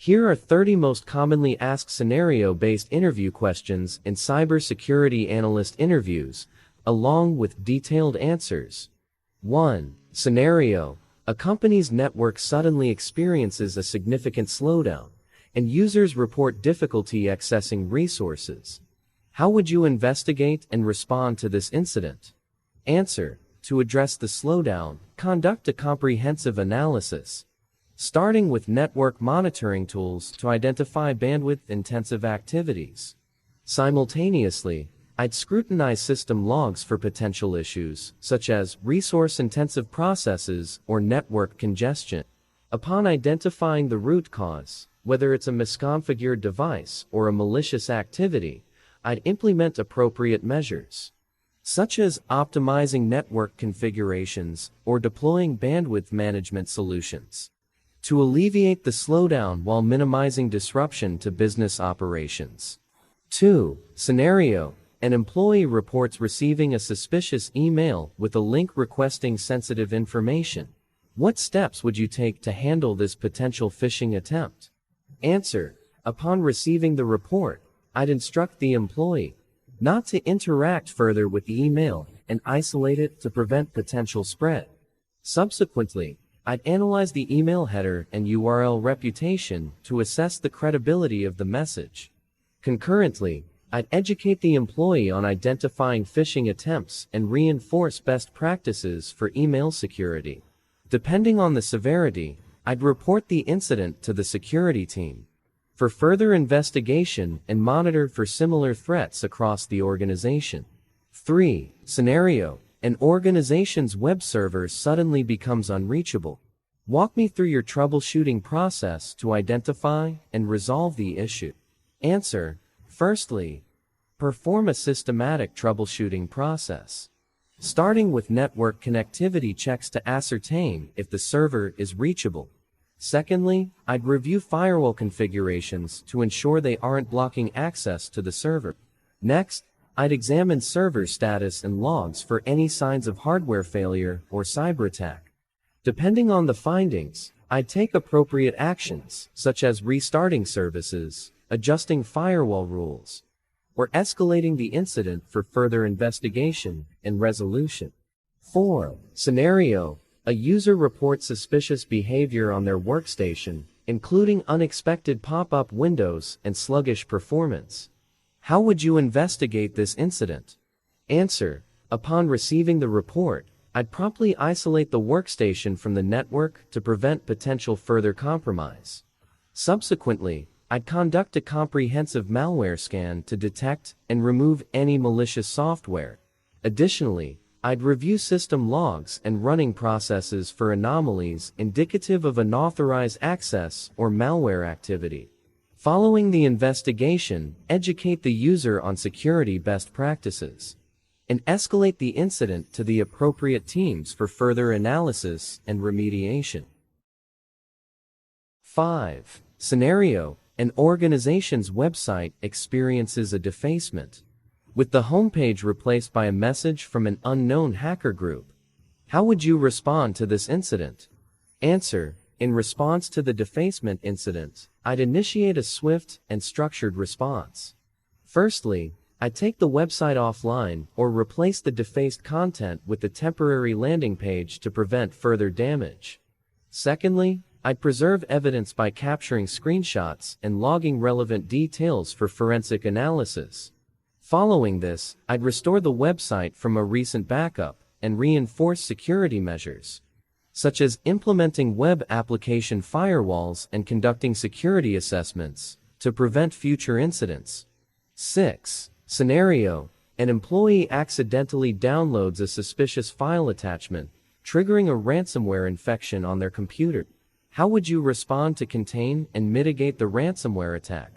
Here are 30 most commonly asked scenario-based interview questions in cybersecurity analyst interviews, along with detailed answers. 1. Scenario: a company's network suddenly experiences a significant slowdown, and users report difficulty accessing resources. How would you investigate and respond to this incident? Answer: to address the slowdown, conduct a comprehensive analysis, starting with network monitoring tools to identify bandwidth-intensive activities. Simultaneously, I'd scrutinize system logs for potential issues, such as resource-intensive processes or network congestion. Upon identifying the root cause, whether it's a misconfigured device or a malicious activity, I'd implement appropriate measures, such as optimizing network configurations or deploying bandwidth management solutions, to alleviate the slowdown while minimizing disruption to business operations. 2. Scenario: an employee reports receiving a suspicious email with a link requesting sensitive information. What steps would you take to handle this potential phishing attempt? Answer: upon receiving the report, I'd instruct the employee not to interact further with the email and isolate it to prevent potential spread. Subsequently, I'd analyze the email header and URL reputation to assess the credibility of the message. Concurrently, I'd educate the employee on identifying phishing attempts and reinforce best practices for email security. Depending on the severity, I'd report the incident to the security team for further investigation and monitor for similar threats across the organization. 3. Scenario: an organization's web server suddenly becomes unreachable. Walk me through your troubleshooting process to identify and resolve the issue. Answer: firstly, perform a systematic troubleshooting process, starting with network connectivity checks to ascertain if the server is reachable. Secondly, I'd review firewall configurations to ensure they aren't blocking access to the server. Next, I'd examine server status and logs for any signs of hardware failure or cyber attack. Depending on the findings, I'd take appropriate actions, such as restarting services, adjusting firewall rules, or escalating the incident for further investigation and resolution. 4. Scenario: a user reports suspicious behavior on their workstation, including unexpected pop-up windows and sluggish performance. How would you investigate this incident? Answer: upon receiving the report, I'd promptly isolate the workstation from the network to prevent potential further compromise. Subsequently, I'd conduct a comprehensive malware scan to detect and remove any malicious software. Additionally, I'd review system logs and running processes for anomalies indicative of unauthorized access or malware activity. Following the investigation, educate the user on security best practices, and escalate the incident to the appropriate teams for further analysis and remediation. 5. Scenario: an organization's website experiences a defacement, with the homepage replaced by a message from an unknown hacker group. How would you respond to this incident? Answer: in response to the defacement incident, I'd initiate a swift and structured response. Firstly, I'd take the website offline or replace the defaced content with a temporary landing page to prevent further damage. Secondly, I'd preserve evidence by capturing screenshots and logging relevant details for forensic analysis. Following this, I'd restore the website from a recent backup and reinforce security measures, such as implementing web application firewalls and conducting security assessments to prevent future incidents. 6. Scenario: an employee accidentally downloads a suspicious file attachment, triggering a ransomware infection on their computer. How would you respond to contain and mitigate the ransomware attack?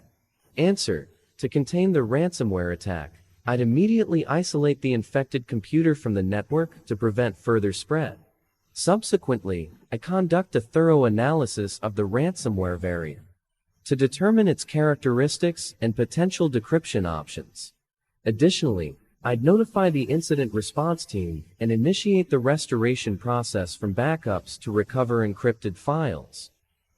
Answer: to contain the ransomware attack, I'd immediately isolate the infected computer from the network to prevent further spread. Subsequently, I conduct a thorough analysis of the ransomware variant to determine its characteristics and potential decryption options. Additionally, I'd notify the incident response team and initiate the restoration process from backups to recover encrypted files.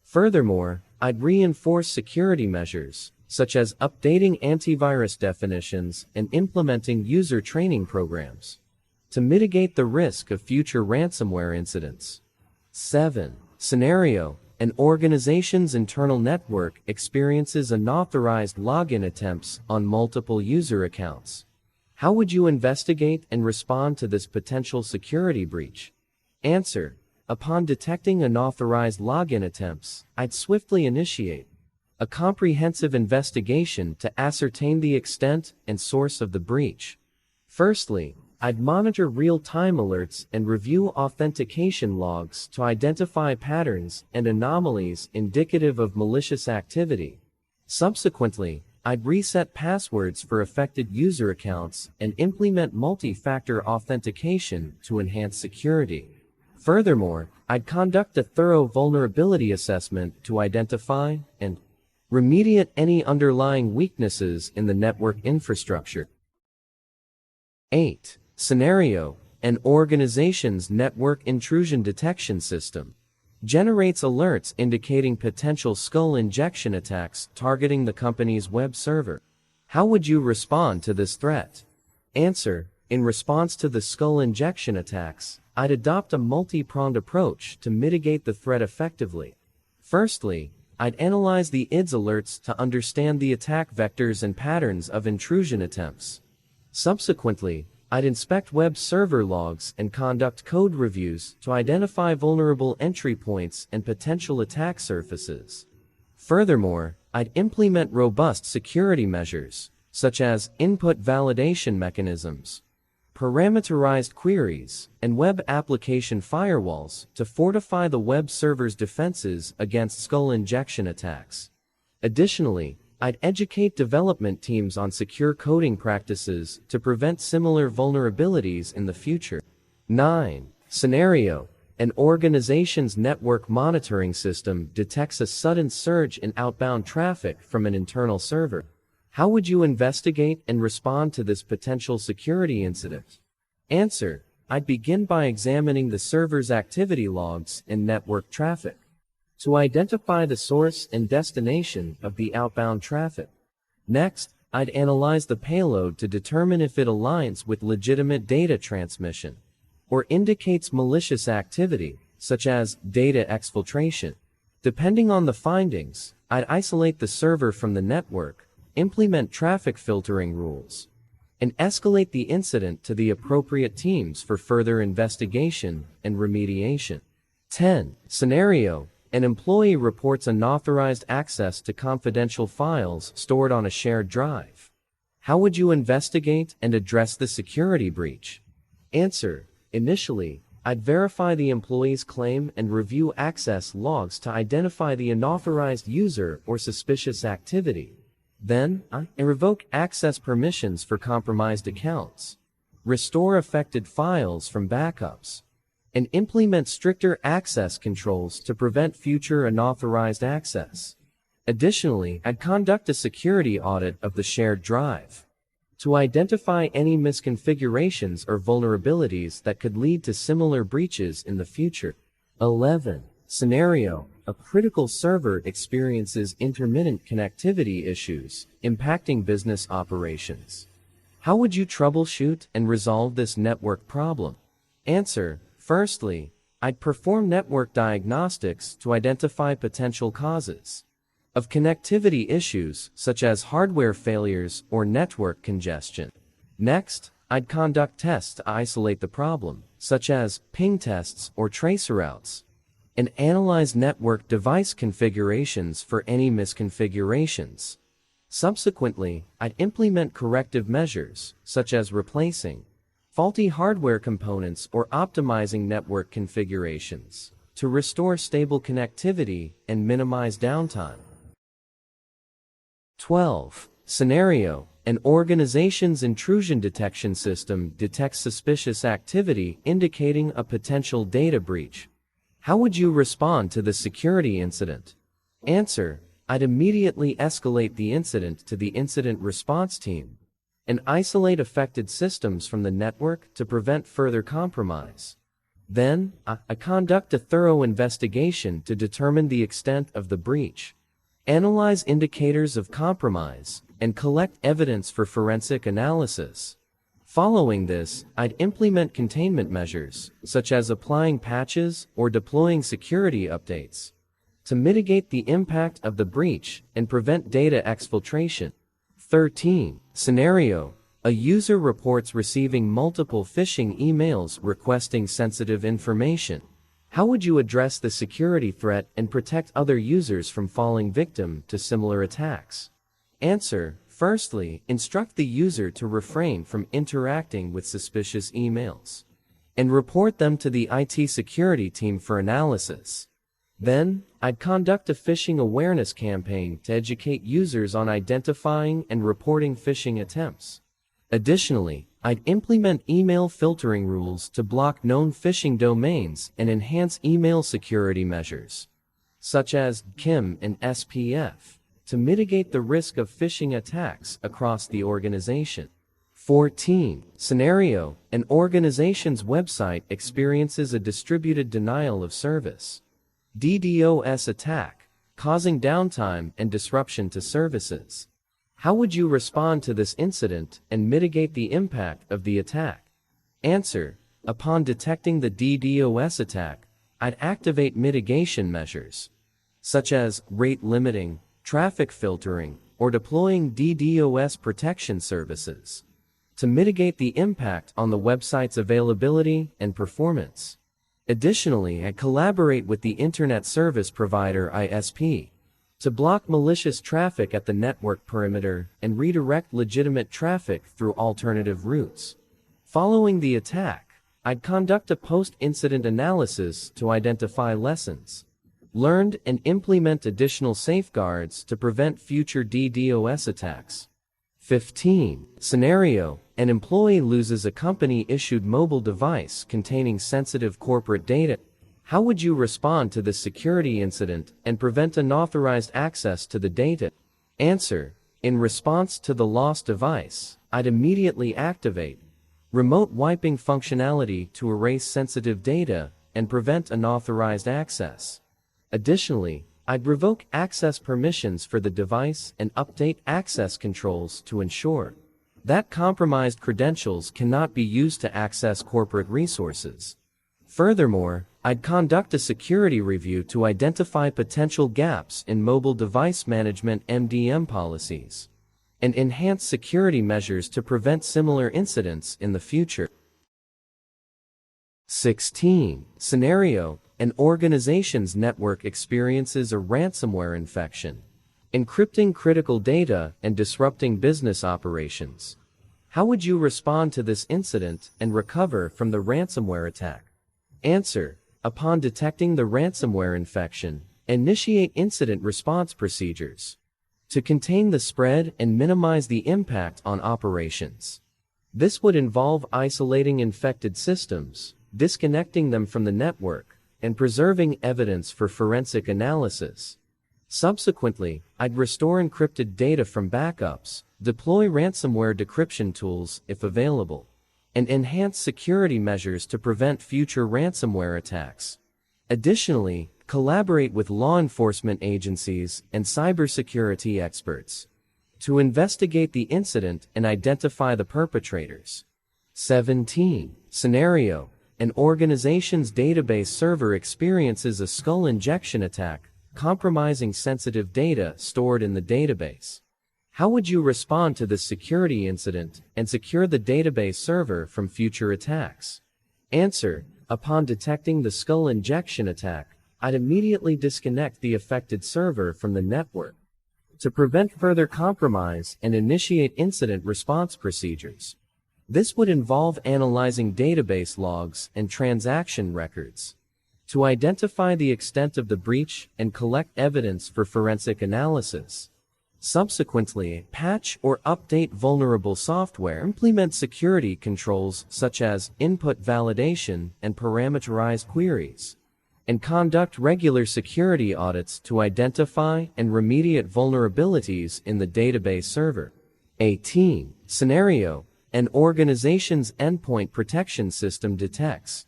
Furthermore, I'd reinforce security measures, such as updating antivirus definitions and implementing user training programs to mitigate the risk of future ransomware incidents. 7. Scenario: an organization's internal network experiences unauthorized login attempts on multiple user accounts. How would you investigate and respond to this potential security breach? Answer: upon detecting unauthorized login attempts, I'd swiftly initiate a comprehensive investigation to ascertain the extent and source of the breach. Firstly, I'd monitor real-time alerts and review authentication logs to identify patterns and anomalies indicative of malicious activity. Subsequently, I'd reset passwords for affected user accounts and implement multi-factor authentication to enhance security. Furthermore, I'd conduct a thorough vulnerability assessment to identify and remediate any underlying weaknesses in the network infrastructure. 8. Scenario: an organization's network intrusion detection system generates alerts indicating potential skull injection attacks targeting the company's web server. How would you respond to this threat? Answer: in response to the skull injection attacks, I'd adopt a multi-pronged approach to mitigate the threat effectively. Firstly, I'd analyze the IDS alerts to understand the attack vectors and patterns of intrusion attempts. Subsequently, I'd inspect web server logs and conduct code reviews to identify vulnerable entry points and potential attack surfaces. Furthermore, I'd implement robust security measures, such as input validation mechanisms, parameterized queries, and web application firewalls to fortify the web server's defenses against skull injection attacks. Additionally, I'd educate development teams on secure coding practices to prevent similar vulnerabilities in the future. 9. Scenario: an organization's network monitoring system detects a sudden surge in outbound traffic from an internal server. How would you investigate and respond to this potential security incident? Answer: I'd begin by examining the server's activity logs and network traffic to identify the source and destination of the outbound traffic. Next, I'd analyze the payload to determine if it aligns with legitimate data transmission or indicates malicious activity, such as data exfiltration. Depending on the findings, I'd isolate the server from the network, implement traffic filtering rules, and escalate the incident to the appropriate teams for further investigation and remediation. 10. Scenario: an employee reports unauthorized access to confidential files stored on a shared drive. How would you investigate and address the security breach? Answer: initially, I'd verify the employee's claim and review access logs to identify the unauthorized user or suspicious activity. Then, I revoke access permissions for compromised accounts, restore affected files from backups, and implement stricter access controls to prevent future unauthorized access. Additionally, I'd conduct a security audit of the shared drive to identify any misconfigurations or vulnerabilities that could lead to similar breaches in the future. 11. Scenario: a critical server experiences intermittent connectivity issues, impacting business operations. How would you troubleshoot and resolve this network problem? Answer: firstly, I'd perform network diagnostics to identify potential causes of connectivity issues, such as hardware failures or network congestion. Next, I'd conduct tests to isolate the problem, such as ping tests or traceroutes, and analyze network device configurations for any misconfigurations. Subsequently, I'd implement corrective measures, such as replacing faulty hardware components or optimizing network configurations to restore stable connectivity and minimize downtime. 12. Scenario: an organization's intrusion detection system detects suspicious activity indicating a potential data breach. How would you respond to the security incident? Answer: I'd immediately escalate the incident to the incident response team and isolate affected systems from the network to prevent further compromise. Then, I conduct a thorough investigation to determine the extent of the breach. Analyze indicators of compromise, and collect evidence for forensic analysis. Following this, I'd implement containment measures, such as applying patches or deploying security updates, to mitigate the impact of the breach and prevent data exfiltration. 13. Scenario: a user reports receiving multiple phishing emails requesting sensitive information. How would you address the security threat and protect other users from falling victim to similar attacks? Answer: firstly, instruct the user to refrain from interacting with suspicious emails and report them to the IT security team for analysis. Then, I'd conduct a phishing awareness campaign to educate users on identifying and reporting phishing attempts. Additionally, I'd implement email filtering rules to block known phishing domains and enhance email security measures, such as KIM and SPF, to mitigate the risk of phishing attacks across the organization. 14. Scenario: an organization's website experiences a distributed denial of service (DDoS) attack, causing downtime and disruption to services. How would you respond to this incident and mitigate the impact of the attack? Answer: upon detecting the DDoS attack, I'd activate mitigation measures, such as rate limiting, traffic filtering, or deploying DDoS protection services, to mitigate the impact on the website's availability and performance. Additionally, I collaborate with the Internet Service Provider (ISP) to block malicious traffic at the network perimeter and redirect legitimate traffic through alternative routes. Following the attack, I'd conduct a post-incident analysis to identify lessons learned and implement additional safeguards to prevent future DDoS attacks. 15. Scenario: an employee loses a company-issued mobile device containing sensitive corporate data. How would you respond to this security incident and prevent unauthorized access to the data? Answer: in response to the lost device, I'd immediately activate remote wiping functionality to erase sensitive data and prevent unauthorized access. Additionally, I'd revoke access permissions for the device and update access controls to ensure that compromised credentials cannot be used to access corporate resources. Furthermore, I'd conduct a security review to identify potential gaps in mobile device management (MDM) policies and enhance security measures to prevent similar incidents in the future. 16. Scenario: an organization's network experiences a ransomware infection, encrypting critical data and disrupting business operations. How would you respond to this incident and recover from the ransomware attack? Answer: upon detecting the ransomware infection, initiate incident response procedures to contain the spread and minimize the impact on operations. This would involve isolating infected systems, disconnecting them from the network, and preserving evidence for forensic analysis. Subsequently, I'd restore encrypted data from backups, deploy ransomware decryption tools if available, and enhance security measures to prevent future ransomware attacks. Additionally, collaborate with law enforcement agencies and cybersecurity experts to investigate the incident and identify the perpetrators. 17. Scenario: an organization's database server experiences a skull injection attack, compromising sensitive data stored in the database. How would you respond to this security incident and secure the database server from future attacks? Answer: upon detecting the skull injection attack, I'd immediately disconnect the affected server from the network to prevent further compromise and initiate incident response procedures. This would involve analyzing database logs and transaction records to identify the extent of the breach and collect evidence for forensic analysis. Subsequently, patch or update vulnerable software, implement security controls such as input validation and parameterized queries, and conduct regular security audits to identify and remediate vulnerabilities in the database server. 18. Scenario: an organization's endpoint protection system detects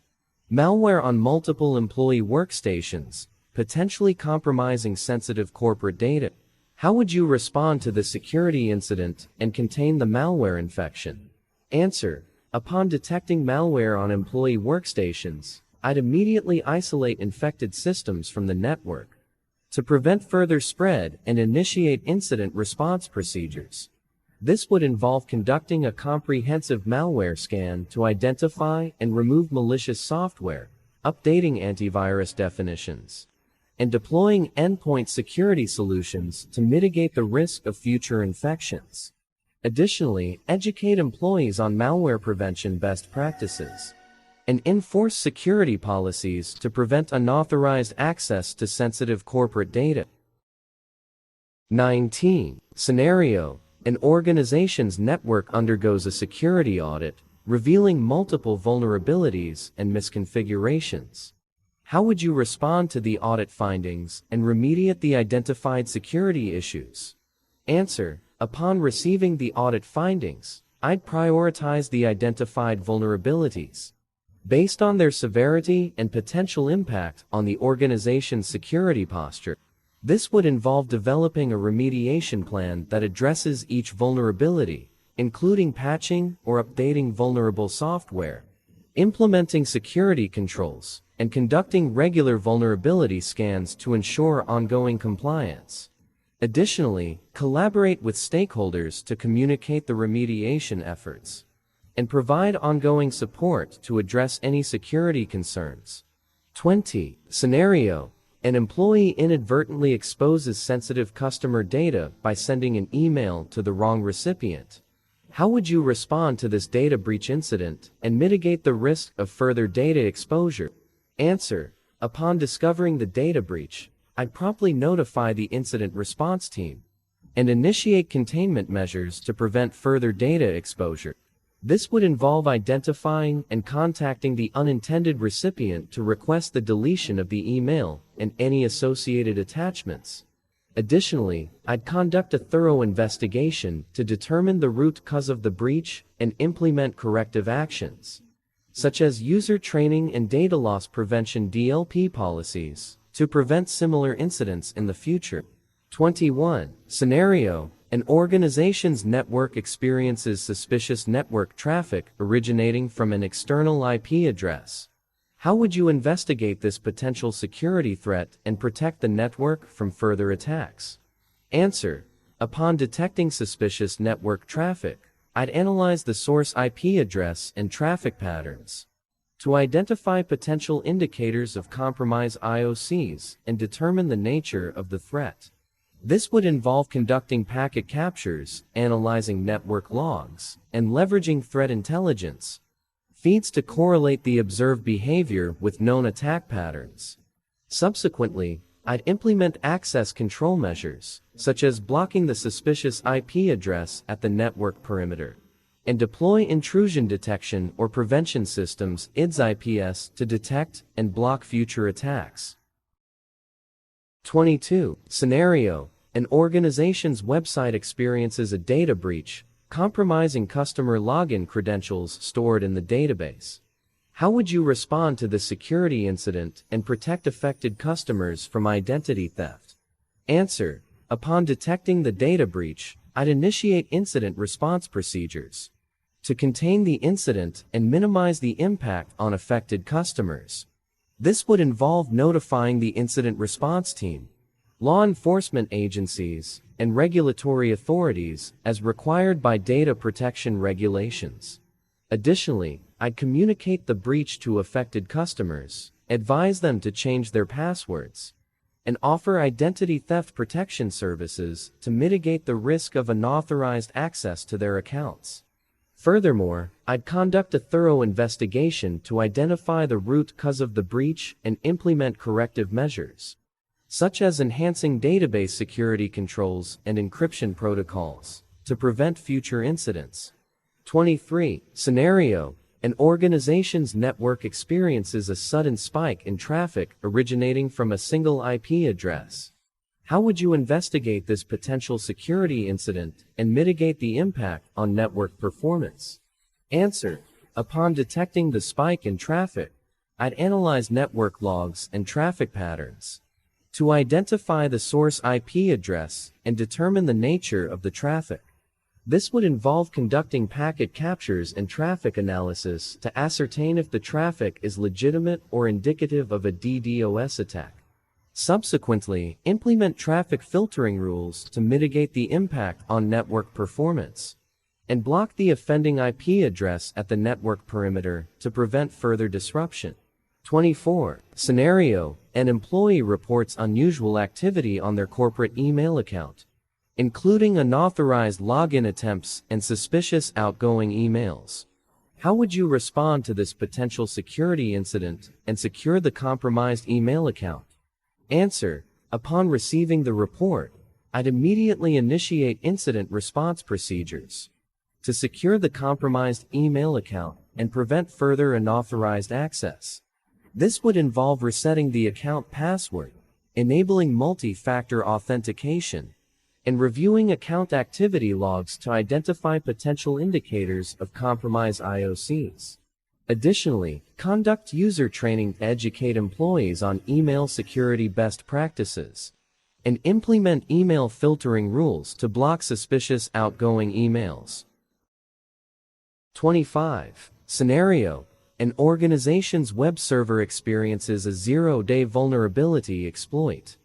malware on multiple employee workstations, potentially compromising sensitive corporate data. How would you respond to the security incident and contain the malware infection? Answer: upon detecting malware on employee workstations, I'd immediately isolate infected systems from the network to prevent further spread and initiate incident response procedures. This would involve conducting a comprehensive malware scan to identify and remove malicious software, updating antivirus definitions, and deploying endpoint security solutions to mitigate the risk of future infections. Additionally, educate employees on malware prevention best practices and enforce security policies to prevent unauthorized access to sensitive corporate data. 19. Scenario: an organization's network undergoes a security audit, revealing multiple vulnerabilities and misconfigurations. How would you respond to the audit findings and remediate the identified security issues? Answer: upon receiving the audit findings, I'd prioritize the identified vulnerabilities based on their severity and potential impact on the organization's security posture. This would involve developing a remediation plan that addresses each vulnerability, including patching or updating vulnerable software, implementing security controls, and conducting regular vulnerability scans to ensure ongoing compliance. Additionally, collaborate with stakeholders to communicate the remediation efforts and provide ongoing support to address any security concerns. 20. Scenario: an employee inadvertently exposes sensitive customer data by sending an email to the wrong recipient. How would you respond to this data breach incident and mitigate the risk of further data exposure? Answer: upon discovering the data breach, I'd promptly notify the incident response team and initiate containment measures to prevent further data exposure. This would involve identifying and contacting the unintended recipient to request the deletion of the email and any associated attachments. Additionally, I'd conduct a thorough investigation to determine the root cause of the breach and implement corrective actions, such as user training and data loss prevention (DLP) policies, to prevent similar incidents in the future. 21. Scenario: an organization's network experiences suspicious network traffic originating from an external IP address. How would you investigate this potential security threat and protect the network from further attacks? Answer: upon detecting suspicious network traffic, I'd analyze the source IP address and traffic patterns to identify potential indicators of compromised IOCs and determine the nature of the threat. This would involve conducting packet captures, analyzing network logs, and leveraging threat intelligence feeds to correlate the observed behavior with known attack patterns. Subsequently, I'd implement access control measures, such as blocking the suspicious IP address at the network perimeter, and deploy intrusion detection or prevention systems (IDS/IPS) to detect and block future attacks. 22. Scenario: an organization's website experiences a data breach, compromising customer login credentials stored in the database. How would you respond to the security incident and protect affected customers from identity theft? Answer: upon detecting the data breach, I'd initiate incident response procedures to contain the incident and minimize the impact on affected customers. This would involve notifying the incident response team, law enforcement agencies, and regulatory authorities as required by data protection regulations. Additionally, I'd communicate the breach to affected customers, advise them to change their passwords, and offer identity theft protection services to mitigate the risk of unauthorized access to their accounts. Furthermore, I'd conduct a thorough investigation to identify the root cause of the breach and implement corrective measures, such as enhancing database security controls and encryption protocols, to prevent future incidents. 23. Scenario: an organization's network experiences a sudden spike in traffic originating from a single IP address. How would you investigate this potential security incident and mitigate the impact on network performance? Answer: upon detecting the spike in traffic, I'd analyze network logs and traffic patterns to identify the source IP address and determine the nature of the traffic. This would involve conducting packet captures and traffic analysis to ascertain if the traffic is legitimate or indicative of a DDoS attack. Subsequently, implement traffic filtering rules to mitigate the impact on network performance, and block the offending IP address at the network perimeter to prevent further disruption. 24. Scenario: an employee reports unusual activity on their corporate email account, including unauthorized login attempts and suspicious outgoing emails. How would you respond to this potential security incident and secure the compromised email account? Answer: upon receiving the report, I'd immediately initiate incident response procedures to secure the compromised email account and prevent further unauthorized access. This would involve resetting the account password, enabling multi-factor authentication, and reviewing account activity logs to identify potential indicators of compromised IOCs. Additionally, conduct user training to educate employees on email security best practices, and implement email filtering rules to block suspicious outgoing emails. 25. Scenario: an organization's web server experiences a zero-day vulnerability exploit,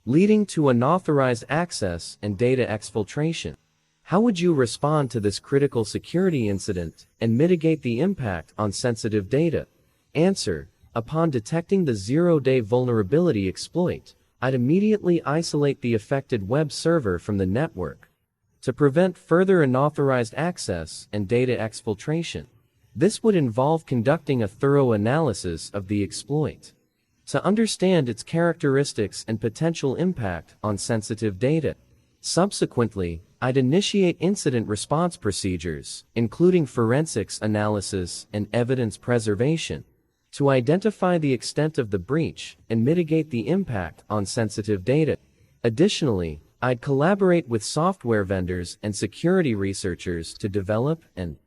leading to unauthorized access and data exfiltration. How would you respond to this critical security incident and mitigate the impact on sensitive data? Answer: upon detecting the zero-day vulnerability exploit, I'd immediately isolate the affected web server from the network to prevent further unauthorized access and data exfiltration. This would involve conducting a thorough analysis of the exploit to understand its characteristics and potential impact on sensitive data. Subsequently, I'd initiate incident response procedures, including forensics analysis and evidence preservation, to identify the extent of the breach and mitigate the impact on sensitive data. Additionally, I'd collaborate with software vendors and security researchers to develop and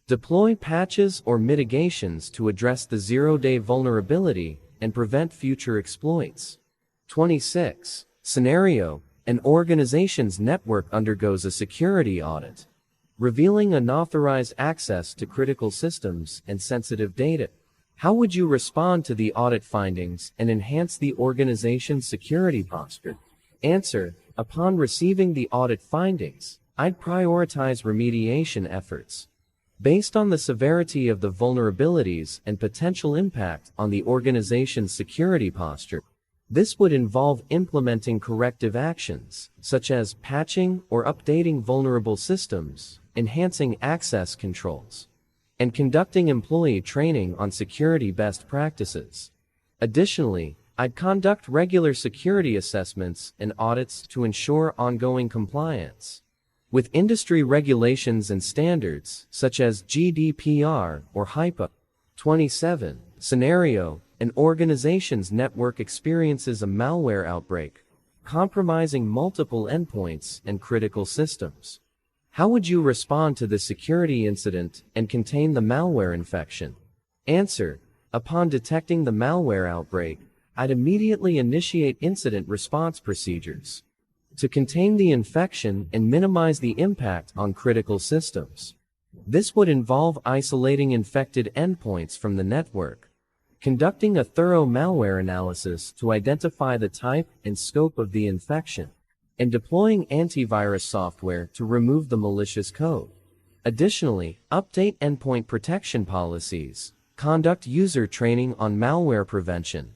deploy patches or mitigations to address the zero-day vulnerability and prevent future exploits. 26. Scenario: an organization's network undergoes a security audit, revealing unauthorized access to critical systems and sensitive data. How would you respond to the audit findings and enhance the organization's security posture? Answer: upon receiving the audit findings, I'd prioritize remediation efforts based on the severity of the vulnerabilities and potential impact on the organization's security posture. This would involve implementing corrective actions, such as patching or updating vulnerable systems, enhancing access controls, and conducting employee training on security best practices. Additionally, I'd conduct regular security assessments and audits to ensure ongoing compliance with industry regulations and standards, such as GDPR or HIPAA. 27. Scenario: an organization's network experiences a malware outbreak, compromising multiple endpoints and critical systems. How would you respond to the security incident and contain the malware infection? Answer: upon detecting the malware outbreak, I'd immediately initiate incident response procedures to contain the infection and minimize the impact on critical systems. This would involve isolating infected endpoints from the network, conducting a thorough malware analysis to identify the type and scope of the infection, and deploying antivirus software to remove the malicious code. Additionally, update endpoint protection policies, conduct user training on malware prevention,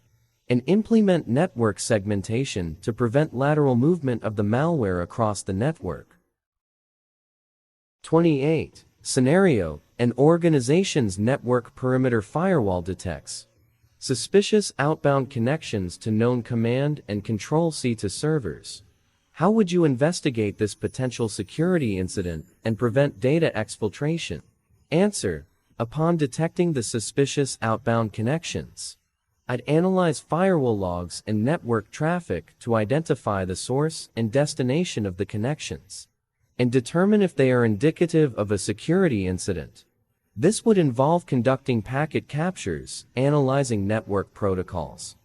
and implement network segmentation to prevent lateral movement of the malware across the network. 28. Scenario: an organization's network perimeter firewall detects suspicious outbound connections to known command and control C2 servers. How would you investigate this potential security incident and prevent data exfiltration? Answer: upon detecting the suspicious outbound connections, I'd analyze firewall logs and network traffic to identify the source and destination of the connections, and determine if they are indicative of a security incident. This would involve conducting packet captures, analyzing network protocols,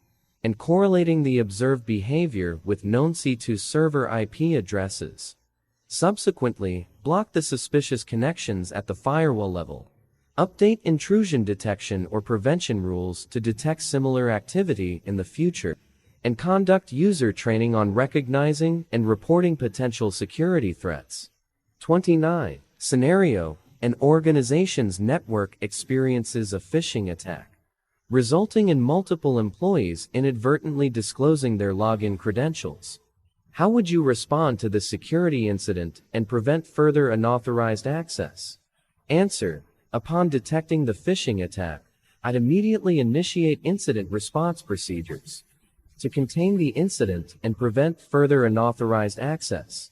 and correlating the observed behavior with known C2 server IP addresses. Subsequently, block the suspicious connections at the firewall level. Update intrusion detection or prevention rules to detect similar activity in the future, and conduct user training on recognizing and reporting potential security threats. 29. Scenario: an organization's network experiences a phishing attack, resulting in multiple employees inadvertently disclosing their login credentials. How would you respond to the security incident and prevent further unauthorized access? Answer: upon detecting the phishing attack, I'd immediately initiate incident response procedures to contain the incident and prevent further unauthorized access.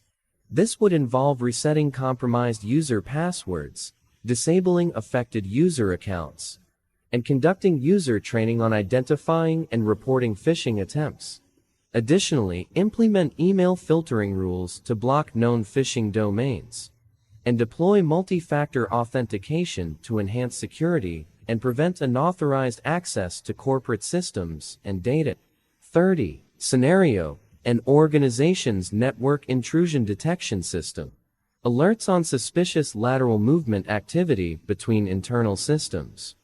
This would involve resetting compromised user passwords, disabling affected user accounts, and conducting user training on identifying and reporting phishing attempts. Additionally, implement email filtering rules to block known phishing domains, and deploy multi-factor authentication to enhance security and prevent unauthorized access to corporate systems and data. 30. Scenario: an organization's network intrusion detection system alerts on suspicious lateral movement activity between internal systems.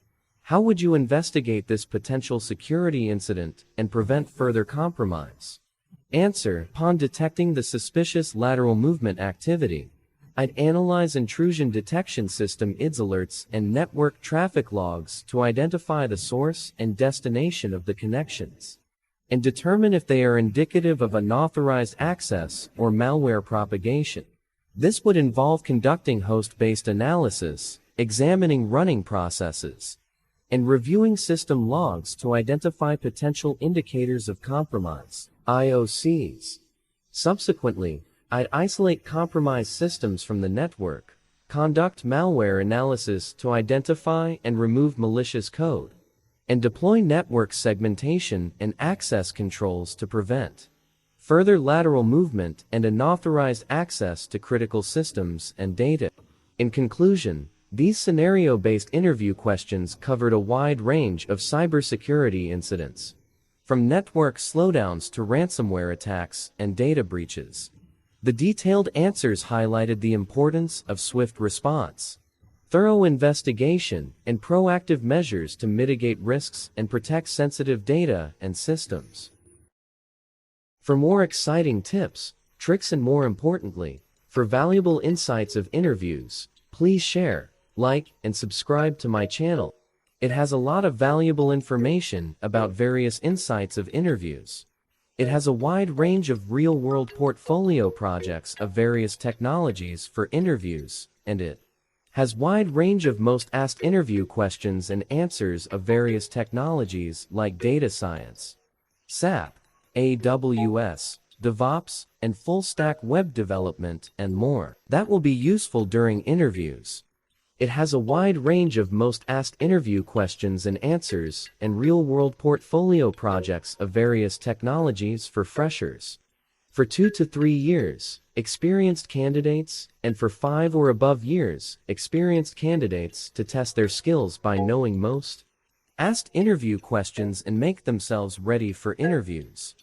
How would you investigate this potential security incident and prevent further compromise? Answer: upon detecting the suspicious lateral movement activity, I'd analyze intrusion detection system IDS alerts and network traffic logs to identify the source and destination of the connections, and determine if they are indicative of unauthorized access or malware propagation. This would involve conducting host-based analysis, examining running processes, and reviewing system logs to identify potential indicators of compromise, IOCs. Subsequently, I'd isolate compromised systems from the network, conduct malware analysis to identify and remove malicious code, and deploy network segmentation and access controls to prevent further lateral movement and unauthorized access to critical systems and data. In conclusion, these scenario-based interview questions covered a wide range of cybersecurity incidents, from network slowdowns to ransomware attacks and data breaches. The detailed answers highlighted the importance of swift response, thorough investigation, and proactive measures to mitigate risks and protect sensitive data and systems. For more exciting tips, tricks, and more importantly, for valuable insights of interviews, please share, like, and subscribe to my channel. It has a lot of valuable information about various insights of interviews. It has a wide range of real-world portfolio projects of various technologies for interviews, and it has wide range of most asked interview questions and answers of various technologies like data science, SAP, AWS, DevOps, and full-stack web development, and more that will be useful during interviews. It has a wide range of most asked interview questions and answers and real-world portfolio projects of various technologies for freshers, for 2 to 3 years, experienced candidates, and for 5 or above years, experienced candidates to test their skills by knowing most asked interview questions and make themselves ready for interviews.